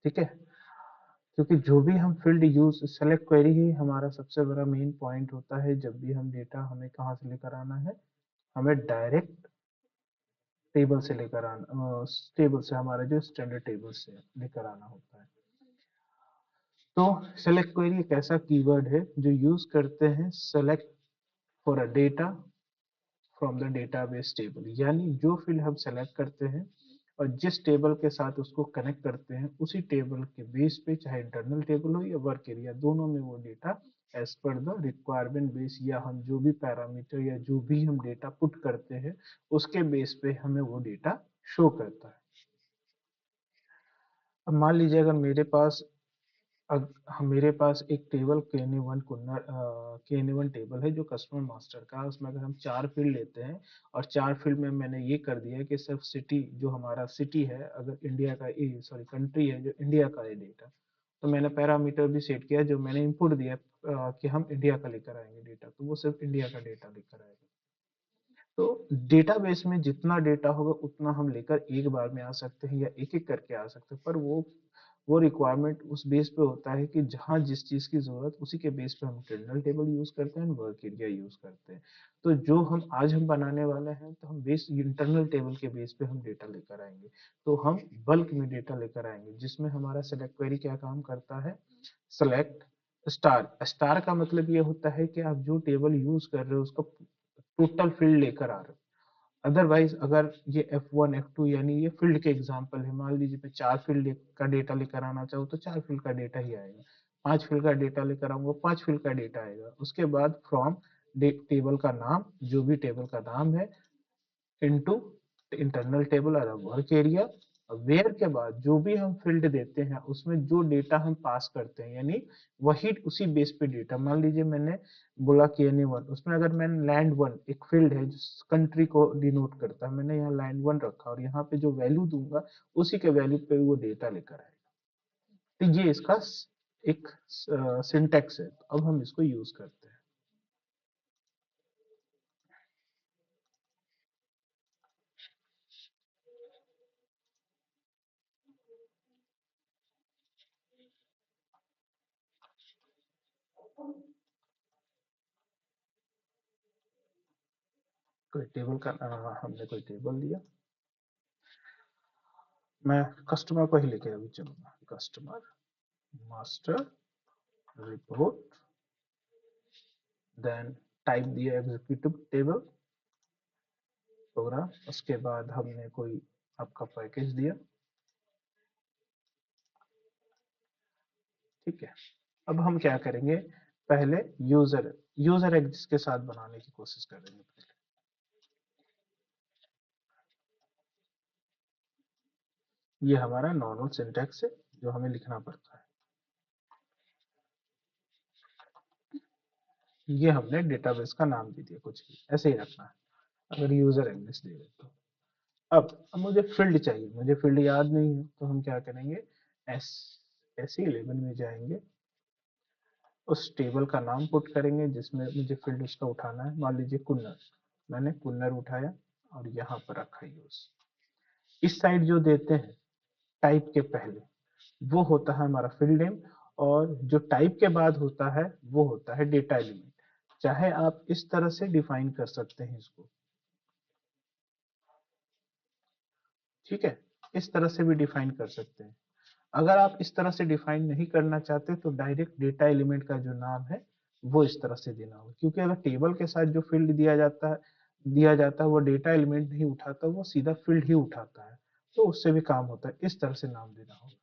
ठीक है, क्योंकि जो भी हम फील्ड यूज सेलेक्ट क्वेरी ही हमारा सबसे बड़ा मेन पॉइंट होता है। जब भी हम डेटा हमें कहाँ से लेकर आना है, हमें डायरेक्ट टेबल से लेकर आना, टेबल से हमारा जो स्टैंडर्ड टेबल से लेकर आना होता है। तो सेलेक्ट क्वेरी एक ऐसा कीवर्ड है जो यूज करते हैं select for a data from the database table, यानी जो फील्ड हम सेलेक्ट करते हैं और जिस टेबल के साथ उसको कनेक्ट करते हैं, उसी टेबल के बेस पे, चाहे इंटरनल टेबल हो या वर्क एरिया, दोनों में वो data as per the requirement base, या हम जो भी पैरामीटर या जो भी हम डेटा पुट करते हैं उसके बेस पे हमें वो डेटा शो करता है। अब मान लीजिए अगर मेरे पास एक टेबल के वन टेबल है जो कस्टमर मास्टर का है। उसमें अगर हम 4 फील्ड लेते हैं और 4 फील्ड में मैंने ये कर दिया है कि सिर्फ सिटी, जो हमारा सिटी है, अगर इंडिया का सॉरी कंट्री है जो इंडिया का है डेटा, तो मैंने पैरामीटर भी सेट किया जो मैंने इनपुट दिया कि हम इंडिया का लेकर आएंगे डेटा, तो वो सिर्फ इंडिया का डेटा लेकर आएगा। तो डेटाबेस में जितना डेटा होगा उतना हम लेकर एक बार में आ सकते हैं या एक एक करके आ सकते हैं, पर वो रिक्वायरमेंट उस बेस पे होता है कि जहाँ जिस चीज की जरूरत, उसी के बेस पे हम इंटरनल टेबल यूज करते हैं, वर्क एरिया यूज करते हैं। तो जो हम बनाने वाले हैं, तो हम बेस इंटरनल टेबल के बेस पे हम डेटा लेकर आएंगे। तो हम बल्क में डेटा लेकर आएंगे, जिसमें हमारा सेलेक्ट क्वेरी क्या काम करता है, सेलेक्ट स्टार। स्टार का मतलब ये होता है कि आप जो टेबल यूज कर रहे हो उसका टोटल फील्ड लेकर आ रहे हो। अदरवाइज अगर ये F1 F2 यानी ये फील्ड के एग्जांपल है, मान लीजिए मैं 4 फील्ड का डेटा लेकर आना चाहूँ तो 4 फील्ड का डेटा ही आएगा। 5 फील्ड का डेटा लेकर आऊंगा, 5 फील्ड का डेटा आएगा। उसके बाद फ्रॉम टेबल का नाम, जो भी टेबल का नाम है, इनटू इंटरनल टेबल और वर्क एरिया। वेयर के बाद जो भी हम फील्ड देते हैं उसमें जो डेटा हम पास करते हैं, यानी वही उसी बेस पे डेटा। मान लीजिए मैंने बोला कि एनी 1, उसमें अगर मैंने लैंड 1 एक फील्ड है जो कंट्री को डिनोट करता है, मैंने यहाँ लैंड 1 रखा और यहाँ पे जो वैल्यू दूंगा उसी के वैल्यू पे वो डेटा लेकर आएगा। तो ये इसका एक सिंटेक्स है। तो अब हम इसको यूज करते हैं। कोई टेबल का हमने कोई टेबल दिया, मैं कस्टमर को ही लेके अभी चलूंगा। Customer master report, then type दिया एग्जीक्यूटिव टेबल प्रोग्राम। उसके बाद हमने कोई आपका पैकेज दिया, ठीक है। अब हम क्या करेंगे, पहले यूजर यूजर एग्जिस्ट के साथ बनाने की कोशिश करेंगे पहले। ये हमारा नॉर्मल सिंटैक्स है जो हमें लिखना पड़ता है। ये हमने डेटाबेस का नाम दे दिया, कुछ भी ऐसे ही रखना है अगर यूजर एग्जिस्ट दे रहे तो। अब मुझे फील्ड चाहिए, मुझे फील्ड याद नहीं है, तो हम क्या करेंगे, एस SE11 में जाएंगे, उस टेबल का नाम पुट करेंगे जिसमें मुझे फील्ड उसका उठाना है। मान लीजिए कुन्नर, मैंने कुन्नर उठाया और यहाँ पर रखा यूज। इस साइड जो देते हैं टाइप के पहले, वो होता है हमारा फील्ड नेम, और जो टाइप के बाद होता है वो होता है डेटा एलिमेंट। चाहे आप इस तरह से डिफाइन कर सकते हैं इसको, ठीक है, इस तरह से भी डिफाइन कर सकते हैं। अगर आप इस तरह से डिफाइन नहीं करना चाहते तो डायरेक्ट डेटा एलिमेंट का जो नाम है वो इस तरह से देना होगा, क्योंकि अगर टेबल के साथ जो फील्ड दिया जाता है वो डेटा एलिमेंट नहीं उठाता, वो सीधा फील्ड ही उठाता है। तो उससे भी काम होता है, इस तरह से नाम देना होगा,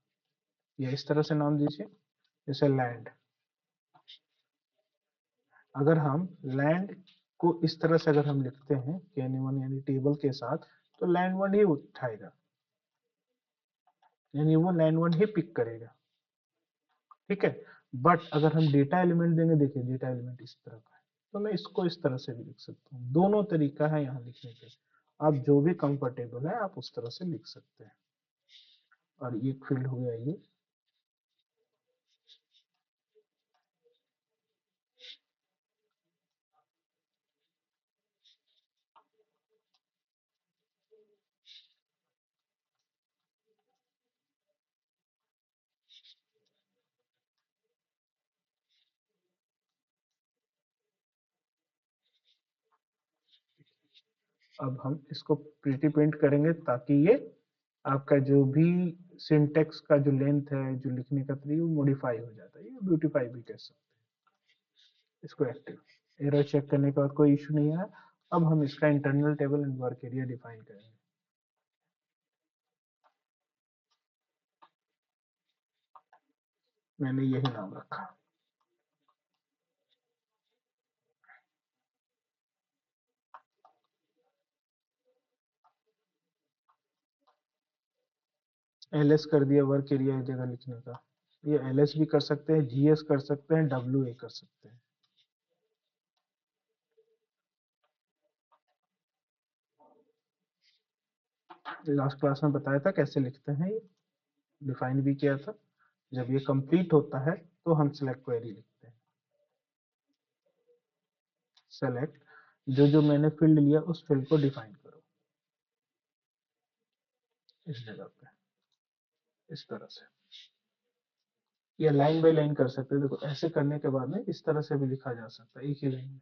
या इस तरह से नाम दीजिए, जैसे लैंड। अगर हम लैंड को इस तरह से अगर हम लिखते हैं K1 यानी टेबल के साथ, तो लैंड 1 ही उठाएगा, यानी वो लैंड 1 ही पिक करेगा, ठीक है। बट अगर हम डेटा एलिमेंट देंगे, देखिए डेटा एलिमेंट इस तरह का है, तो मैं इसको इस तरह से भी लिख सकता हूँ। दोनों तरीका है यहाँ लिखने के, आप जो भी कंफर्टेबल है आप उस तरह से लिख सकते हैं। और ये फील्ड हो गया ये। अब हम इसको प्रीटी प्रिंट करेंगे ताकि ये आपका जो भी सिंटेक्स का जो लेंथ है, जो लिखने का तरीका, वो मॉडिफाई हो जाता है, ये ब्यूटीफाई भी कह सकते हैं इसको। एक्टिव एरर चेक करने के बाद कोई इशू नहीं है। अब हम इसका internal table and work area define करेंगे। मैंने यही नाम रखा। एलएस कर दिया वर्क एरिया जगह लिखने का। ये एलएस भी कर सकते हैं, जीएस कर सकते हैं, डब्ल्यू ए कर सकते हैं। लास्ट क्लास में बताया था कैसे लिखते हैं, ये डिफाइन भी किया था। जब ये कंप्लीट होता है तो हम सिलेक्ट क्वेरी लिखते हैं। सेलेक्ट, जो जो मैंने फील्ड लिया उस फील्ड को डिफाइन करो इस जगह पे, इस तरह से। ये लाइन बाय लाइन कर सकते हैं। देखो ऐसे करने के बाद में इस तरह से भी लिखा जा सकता है, एक ही लाइन में।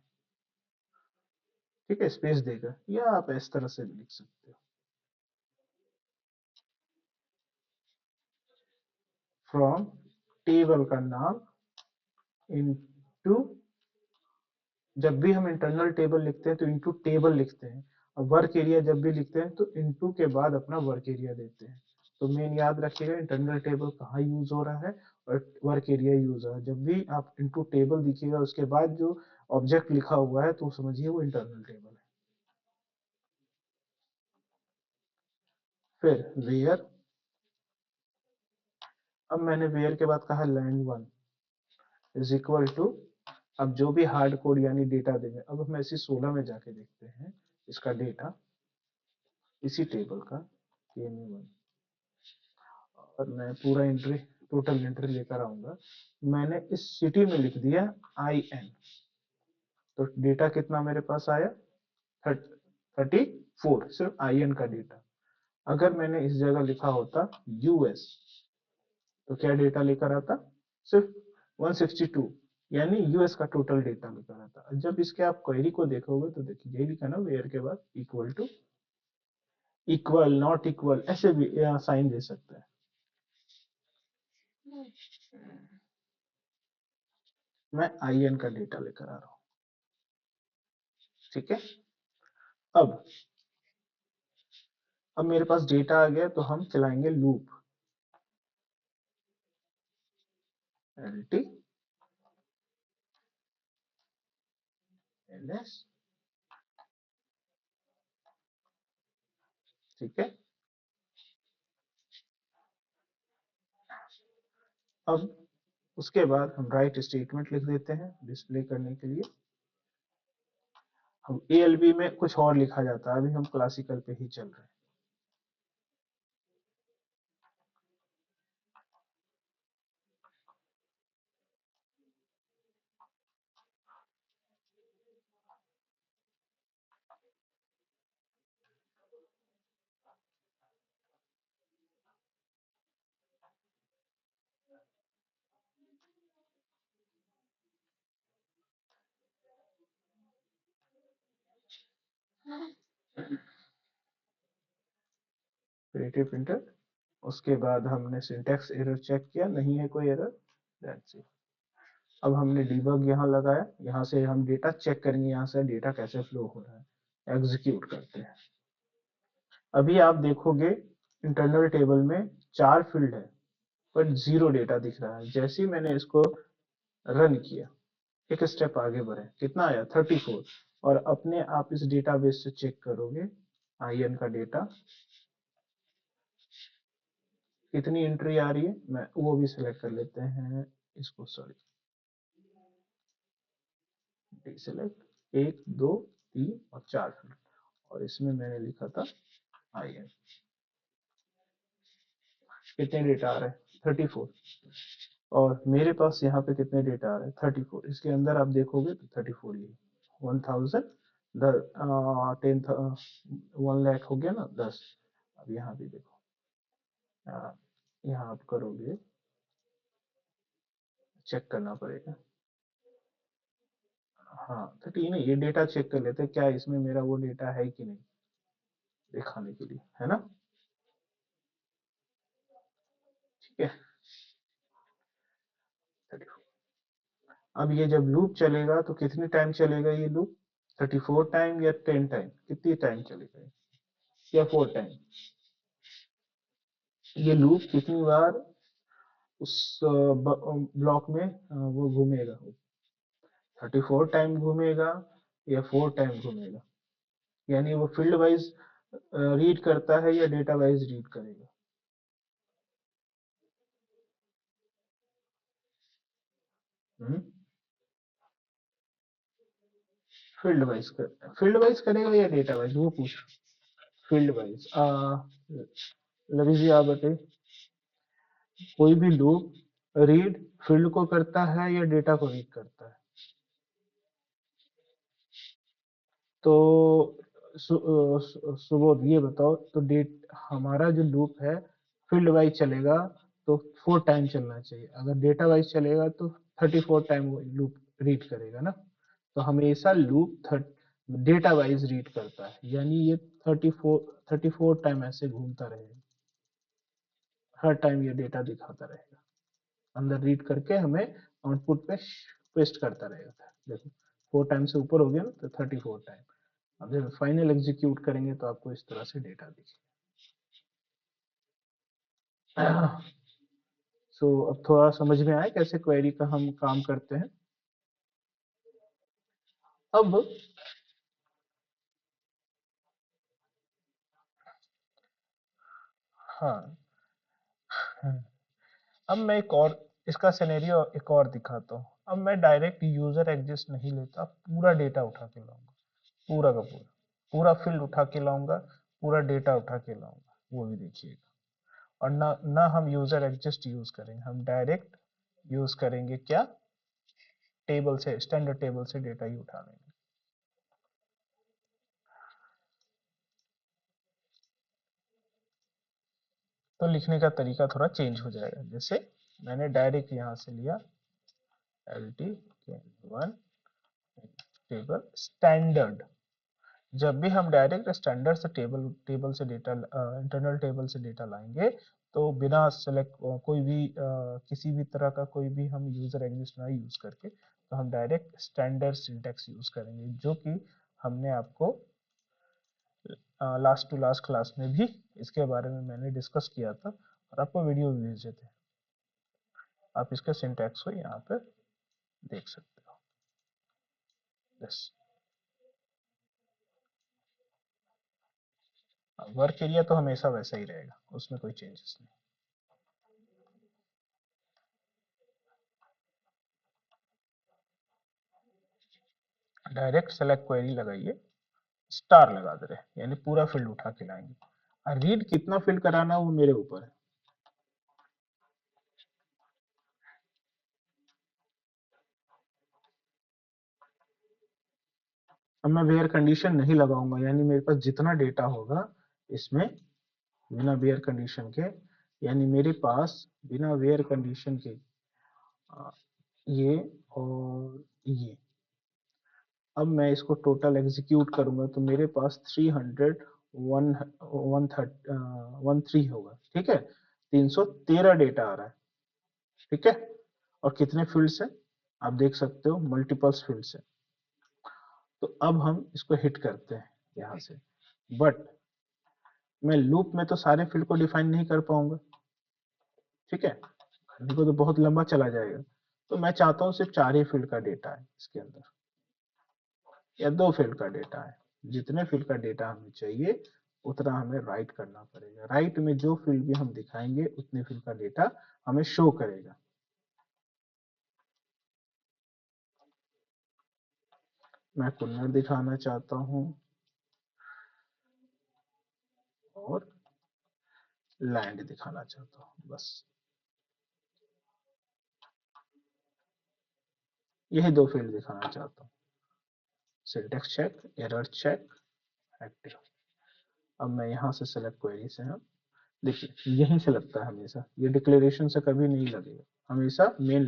ठीक है, स्पेस देकर, या आप इस तरह से भी लिख सकते हो। फ्रॉम टेबल का नाम इनटू, जब भी हम इंटरनल टेबल लिखते हैं तो इनटू टेबल लिखते हैं। और वर्क एरिया जब भी लिखते हैं तो इनटू के बाद अपना वर्क एरिया देते हैं। तो मेन याद रखिएगा इंटरनल टेबल कहाँ यूज हो रहा है और वर्क एरिया यूज हो रहा है। जब भी आप इनटू टेबल दिखिएगा उसके बाद जो ऑब्जेक्ट लिखा हुआ है तो समझिए वो इंटरनल टेबल है। फिर वेयर, अब मैंने वेयर के बाद कहा land one is equal to, अब जो भी हार्ड कोड यानी डेटा देंगे। अब हम ऐसी 16 में जाके देखते हैं इसका डेटा, इसी टेबल का KME1, और मैं पूरा एंट्री, टोटल एंट्री लेकर आऊंगा। मैंने इस सिटी में लिख दिया IN, तो डेटा कितना मेरे पास आया 34, सिर्फ IN का डेटा। अगर मैंने इस जगह लिखा होता US तो क्या डेटा लेकर आता, सिर्फ 162, यानी यूएस का टोटल डेटा लेकर आता। जब इसके आप क्वेरी को देखोगे तो देखिए यही लिखा ना, वेयर के बाद equal to, equal not equal ऐसे भी साइन दे सकते हैं। मैं IN का डेटा लेकर आ रहा हूं। ठीक है, अब अब मेरे पास डेटा आ गया तो हम चलाएंगे लूप, LT LS। ठीक है, अब उसके बाद हम राइट स्टेटमेंट लिख देते हैं डिस्प्ले करने के लिए। हम ALB में कुछ और लिखा जाता है, अभी हम क्लासिकल पे ही चल रहे हैं। क्रिएटिव प्रिंटर, उसके बाद हमने सिंटैक्स एरर चेक किया, नहीं है कोई एरर, दैट्स इट। अब हमने डीबग यहाँ लगाया, यहाँ से हम डेटा चेक करेंगे, यहाँ से डेटा कैसे फ्लो हो रहा है। एग्जीक्यूट करते हैं। अभी आप देखोगे इंटरनल टेबल में 4 फील्ड है पर 0 डेटा दिख रहा है। जैसे ही मैंने इसको रन किया, एक स्टेप आगे बढ़े, कितना आया 34। और अपने आप इस डेटाबेस से चेक करोगे IN का डेटा कितनी एंट्री आ रही है, मैं वो भी सिलेक्ट कर लेते हैं इसको, सॉरी सिलेक्ट 1 2 3 और 4 फील्ड, और इसमें मैंने लिखा था IN। कितने डेटा आ रहे हैं 34, और मेरे पास यहाँ पे कितने डेटा आ रहे हैं 34। इसके अंदर आप देखोगे तो 34 ही 1000 10 1 लाख हो गया ना 10। अब यहाँ भी देखो, यहाँ आप करोगे, चेक करना पड़ेगा। हाँ 30 नहीं, ये डेटा चेक कर लेते क्या इसमें मेरा वो डेटा है कि नहीं। दिखाने के लिए, है ना। ठीक है। अब ये जब लूप चलेगा तो कितने टाइम चलेगा ये लूप? 34 टाइम या 10 टाइम, कितनी टाइम चलेगा या 4 टाइम? ये लूप कितनी बार उस ब्लॉक में वो घूमेगा? 34 टाइम घूमेगा या 4 टाइम घूमेगा? यानी वो फील्ड वाइज रीड करता है या डेटा वाइज रीड करेगा? फील्ड वाइज कर, फील्ड वाइज करेगा या डेटा वाइज, वो पूछ। Field wise. लवी जी आप बताइए, कोई भी लूप रीड फील्ड को करता है या डेटा को रीड करता है? तो सुबोध ये बताओ, तो डेट हमारा जो लूप है फील्ड वाइज चलेगा तो 4 टाइम चलना चाहिए, अगर डेटा वाइज चलेगा तो 34 टाइम वो लूप रीड करेगा ना। तो हमेशा लूप डेटा वाइज रीड करता है, यानी ये 34 टाइम ऐसे घूमता रहेगा, हर टाइम ये डेटा दिखाता रहेगा, अंदर रीड करके हमें आउटपुट पे पेस्ट करता रहेगा। देखो 4 टाइम से ऊपर हो गया ना, तो 34 टाइम। अब जब फाइनल एग्जीक्यूट करेंगे तो आपको इस तरह से डेटा दिखेगा। सो अब थोड़ा समझ में आया कैसे क्वेरी का हम काम करते हैं। अब हाँ, अब मैं एक और इसका सिनेरियो एक और दिखाता हूँ। अब मैं डायरेक्ट यूजर एग्जिस्ट नहीं लेता, पूरा डेटा उठा के लाऊंगा, पूरा का पूरा, पूरा फील्ड उठा के लाऊंगा, पूरा डेटा उठा के लाऊंगा, वो भी देखिएगा। और ना ना हम यूजर एग्जिस्ट यूज करेंगे, हम डायरेक्ट यूज करेंगे क्या, टेबल से, स्टैंडर्ड टेबल से डेटा ही उठा लेंगे। तो लिखने का तरीका थोड़ा चेंज हो जाएगा। जैसे मैंने डायरेक्ट यहाँ से लिया L T one table standard. जब भी हम डायरेक्ट स्टैंडर्ड से टेबल से डेटा, इंटरनल टेबल से डेटा लाएंगे, तो बिना सेलेक्ट कोई भी किसी भी तरह का कोई भी हम यूजर एग्जिस्ट ना यूज करके, तो हम डायरेक्ट स्टैंडर्ड सिंटैक्स यूज करेंगे, जो कि हमने आपको लास्ट टू लास्ट क्लास में भी इसके बारे में मैंने डिस्कस किया था, और आपको वीडियो भी भेजे थे। आप इसके सिंटैक्स को यहाँ पे देख सकते हो। यस, वर्क एरिया तो हमेशा वैसा ही रहेगा, उसमें कोई चेंजेस नहीं। डायरेक्ट सेलेक्ट क्वेरी लगाइए, स्टार लगा दे रहे, यानी पूरा फील्ड उठा के लाएंगे। और रीड कितना फील्ड कराना वो मेरे ऊपर है। अब मैं वेयर कंडीशन नहीं लगाऊंगा, यानी मेरे पास जितना डेटा होगा इसमें बिना वेयर कंडीशन के, यानी मेरे पास बिना वेयर कंडीशन के ये और ये, अब मैं इसको टोटल एग्जीक्यूट करूंगा तो मेरे पास 300 वन वन थर्ट 13 होगा। ठीक है, 313 डेटा आ रहा है। ठीक है, और कितने फील्ड से आप देख सकते हो, मल्टीपल्स फील्ड से। तो अब हम इसको हिट करते हैं यहाँ से, बट मैं लूप में तो सारे फील्ड को डिफाइन नहीं कर पाऊंगा। ठीक है, करने को तो बहुत लंबा चला जाएगा। तो मैं चाहता हूँ सिर्फ 4 ही फील्ड का डेटा है इसके अंदर, या 2 फील्ड का डेटा है। जितने फील्ड का डेटा हमें चाहिए उतना हमें राइट करना पड़ेगा। राइट में जो फील्ड भी हम दिखाएंगे उतने फील्ड का डेटा हमें शो करेगा। मैं कुन्नड़ दिखाना चाहता हूँ और लैंड दिखाना चाहता हूँ, बस यही 2 फील्ड दिखाना चाहता हूँ। Syntax check, error check, active. अब मैं यहाँ से सेलेक्ट क्वेरी से, हम देखिए यहीं से लगता है हमेशा, ये डिक्लेरेशन से कभी नहीं लगेगा, हमेशा मेन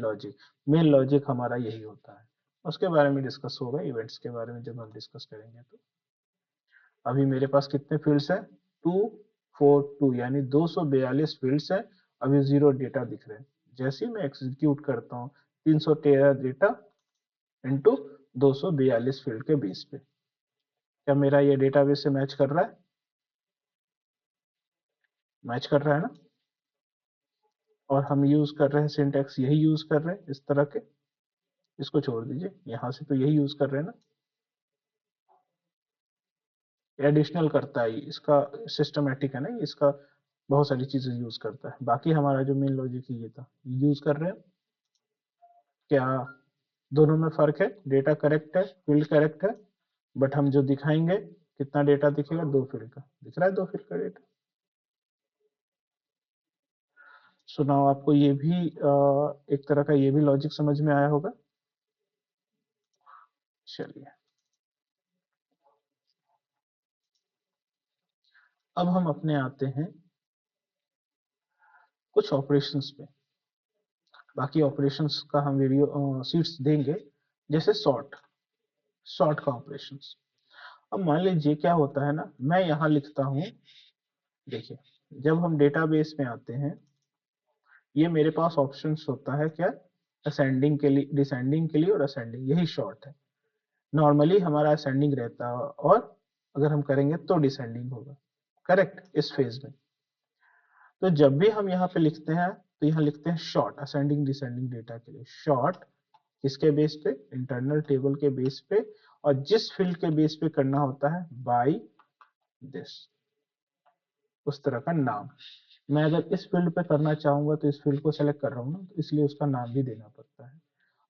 लॉजिक हमारा यही होता है। उसके बारे में डिस्कस होगा इवेंट्स के बारे में जब हम डिस्कस करेंगे तो। अभी मेरे पास कितने फील्ड्स हैं, 242, यानी 242 फील्ड्स हैं। अभी 0 डेटा दिख रहे हैं। जैसे ही मैं एग्जीक्यूट करता हूँ, 313 डेटा इंटू 242 फील्ड के बेस पे, क्या मेरा ये डेटाबेस से मैच कर रहा है? मैच कर रहा है ना? और हम यूज कर रहे हैं सिंटैक्स, यही यूज कर रहे हैं इस तरह के। इसको छोड़ दीजिए, यहां से तो यही यूज कर रहे हैं ना। एडिशनल करता है इसका, सिस्टमेटिक है ना इसका, बहुत सारी चीजें यूज करता है। बाकी हमारा जो मेन लॉजिक है ये था, यूज कर रहे हैं। क्या दोनों में फर्क है? डेटा करेक्ट है, फील्ड करेक्ट है, बट हम जो दिखाएंगे, कितना डेटा दिखेगा? 2 फील्ड का दिख रहा है, 2 फील्ड का डेटा। सुनाओ, आपको ये भी एक तरह का ये भी लॉजिक समझ में आया होगा। चलिए, अब हम अपने आते हैं कुछ ऑपरेशंस पे। बाकी ऑपरेशंस का हम वीडियो सीट्स देंगे, जैसे सॉर्ट, सॉर्ट का ऑपरेशंस। अब मान लीजिए क्या होता है ना, मैं यहाँ लिखता हूँ, देखिए, जब हम डेटाबेस में आते हैं, ये मेरे पास ऑप्शंस होता है क्या? असेंडिंग के लिए, डिसेंडिंग के लिए और असेंडिंग, यही शॉर्ट है। नॉर्मली हमारा असेंडिंग रहता है, और अगर हम करेंगे तो डिसेंडिंग होगा, करेक्ट, इस फेज में। तो जब भी हम यहाँ पे लिखते हैं, तो यहाँ लिखते हैं शॉर्ट, असेंडिंग डिसेंडिंग डेटा के लिए शॉर्ट। किसके बेस पे? इंटरनल टेबल के बेस पे। और जिस फील्ड के बेस पे करना होता है, बाई दिस, उस तरह का नाम। मैं अगर इस फील्ड पे करना चाहूंगा तो इस फील्ड को सेलेक्ट कर रहा हूँ ना, तो इसलिए उसका नाम भी देना पड़ता है।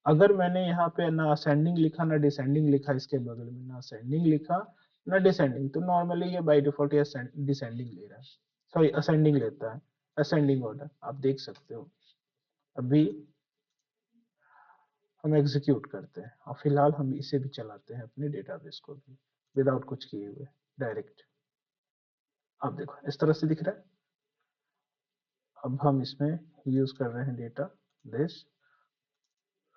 अगर मैंने यहाँ पे ना असेंडिंग लिखा ना डिसेंडिंग लिखा, इसके बगल में ना असेंडिंग लिखा ना डिसेंडिंग, तो नॉर्मली ये बाय डिफॉल्ट ये डिसेंडिंग ले रहा है, सॉरी असेंडिंग लेता है, असेंडिंग ऑर्डर आप देख सकते हो। अभी हम एग्जीक्यूट करते हैं, और फिलहाल हम इसे भी चलाते हैं, अपने डेटाबेस को भी, विदाउट कुछ किए हुए, डायरेक्ट। आप देखो इस तरह से दिख रहा है। अब हम इसमें यूज कर रहे हैं डेटा बेस।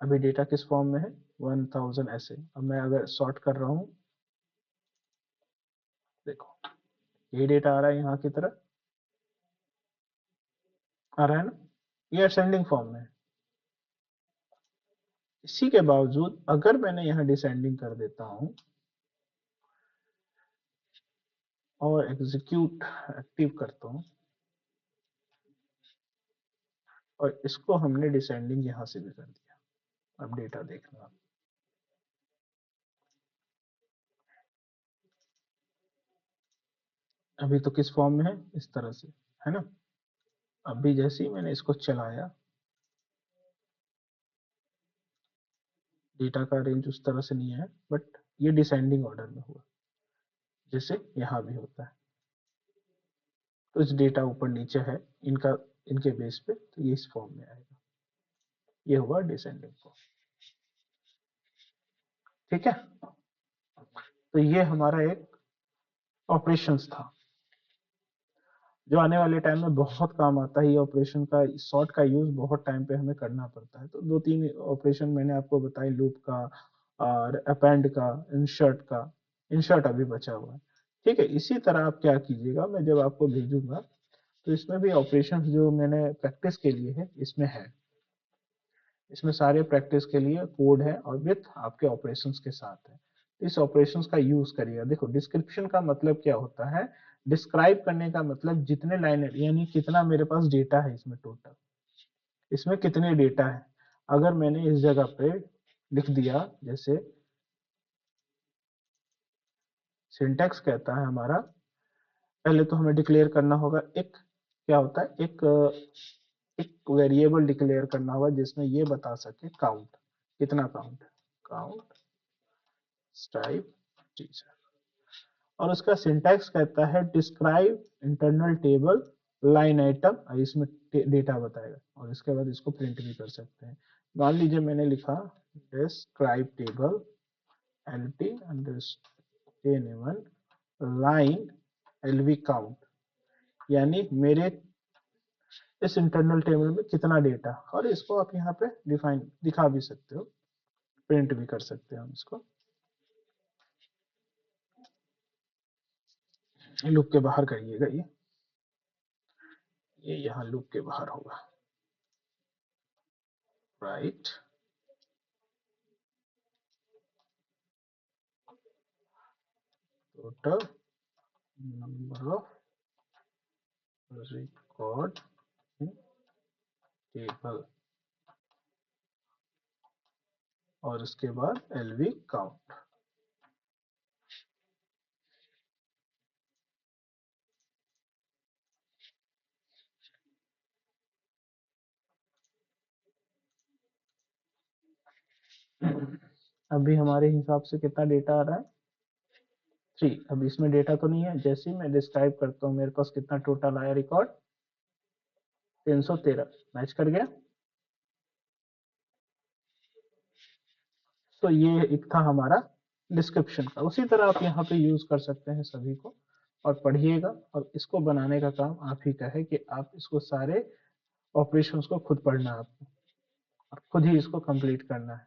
अभी डेटा किस फॉर्म में है? 1000 ऐसे। अब मैं अगर सॉर्ट कर रहा हूँ, देखो ये डेटा आ रहा है यहाँ की तरफ, आ रहा है ना, ये असेंडिंग फॉर्म में है। इसी के बावजूद अगर मैंने यहाँ डिसेंडिंग कर देता हूँ और एग्जीक्यूट एक्टिव करता हूँ, और इसको हमने डिसेंडिंग यहाँ से भी कर दिया। अब डेटा देखना, अभी तो किस फॉर्म में है? इस तरह से, है ना। अभी जैसे ही मैंने इसको चलाया, डेटा का रेंज उस तरह से नहीं है, बट ये डिसेंडिंग ऑर्डर में हुआ, जैसे यहाँ भी होता है। तो इस डेटा ऊपर नीचे है इनका, इनके बेस पे, तो ये इस फॉर्म में आएगा। ये हुआ डिसेंडिंग फॉर्म। ठीक है, तो ये हमारा एक ऑपरेशंस था, जो आने वाले टाइम में बहुत काम आता है। ये ऑपरेशन का, सॉर्ट का यूज बहुत टाइम पे हमें करना पड़ता है। तो 2-3 ऑपरेशन मैंने आपको बताई, लूप का और अपेंड का, इंसर्ट का। इंसर्ट अभी बचा हुआ है। ठीक है, इसी तरह आप क्या कीजिएगा, मैं जब आपको भेजूंगा तो इसमें भी ऑपरेशन जो मैंने प्रैक्टिस के लिए है, इसमें है, इसमें सारे प्रैक्टिस के लिए कोड है, और विथ आपके ऑपरेशंस के साथ है। तो इस ऑपरेशंस का यूज करिएगा। देखो, डिस्क्रिप्शन का मतलब क्या होता है? डिस्क्राइब करने का मतलब जितने लाइन, यानी कितना मेरे पास डेटा है इसमें टोटल, इसमें कितने डेटा है। अगर मैंने इस जगह पे लिख दिया, जैसे सिंटैक्स कहता है हमारा, पहले तो हमें डिक्लेयर करना होगा एक, क्या होता है, एक वेरिएबल डिक्लेयर करना होगा जिसमें ये बता सके काउंट, कितना काउंट, काउंट टाइप टीचर। और उसका सिंटैक्स कहता है describe internal table line item, इसमें डेटा बताएगा, और इसके बाद इसको प्रिंट भी कर सकते हैं। मान लीजिए मैंने लिखा describe table LT understand line LV count, यानी मेरे इस इंटरनल टेबल में कितना डेटा। और इसको आप यहाँ पे डिफाइन दिखा भी सकते हो, प्रिंट भी कर सकते हैं हम इसको। लूप के बाहर करिएगा, ये यहाँ लूप के बाहर होगा, right. Total number of record in table, और उसके बाद एलवी काउंट। अभी हमारे हिसाब से कितना डेटा आ रहा है, 3। अब इसमें डेटा तो नहीं है, जैसे ही मैं डिस्क्राइब करता हूँ मेरे पास कितना टोटल आया रिकॉर्ड, 313। मैच कर गया। तो ये एक था हमारा डिस्क्रिप्शन का। उसी तरह आप यहाँ पे यूज कर सकते हैं सभी को, और पढ़िएगा। और इसको बनाने का काम आप ही का है कि आप इसको सारे ऑपरेशंस को खुद पढ़ना है आपको, और खुद ही इसको कंप्लीट करना है,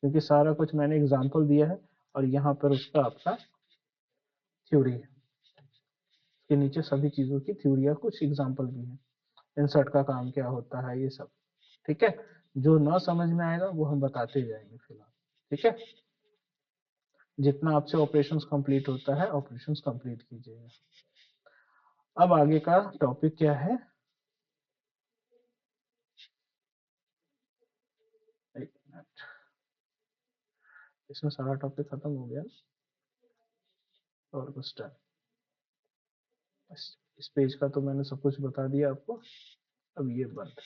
क्योंकि सारा कुछ मैंने एग्जांपल दिया है और यहाँ पर उसका आपका थ्योरी है। इसके नीचे सभी चीजों की थ्योरी है, कुछ एग्जांपल भी है, इंसर्ट का काम क्या होता है, ये सब। ठीक है, जो ना समझ में आएगा वो हम बताते जाएंगे फिलहाल। ठीक है, जितना आपसे ऑपरेशंस कंप्लीट होता है ऑपरेशंस कंप्लीट कीजिएगा। अब आगे का टॉपिक क्या है, एक मिनट, इसमें सारा टॉपिक खत्म हो गया और कुछ टाइम, इस पेज का तो मैंने सब कुछ बता दिया आपको। अब ये बंद,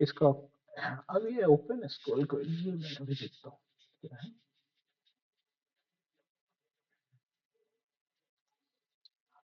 इसका अब ये ओपन स्क्रॉल को मैं अभी देखता हूँ क्या है।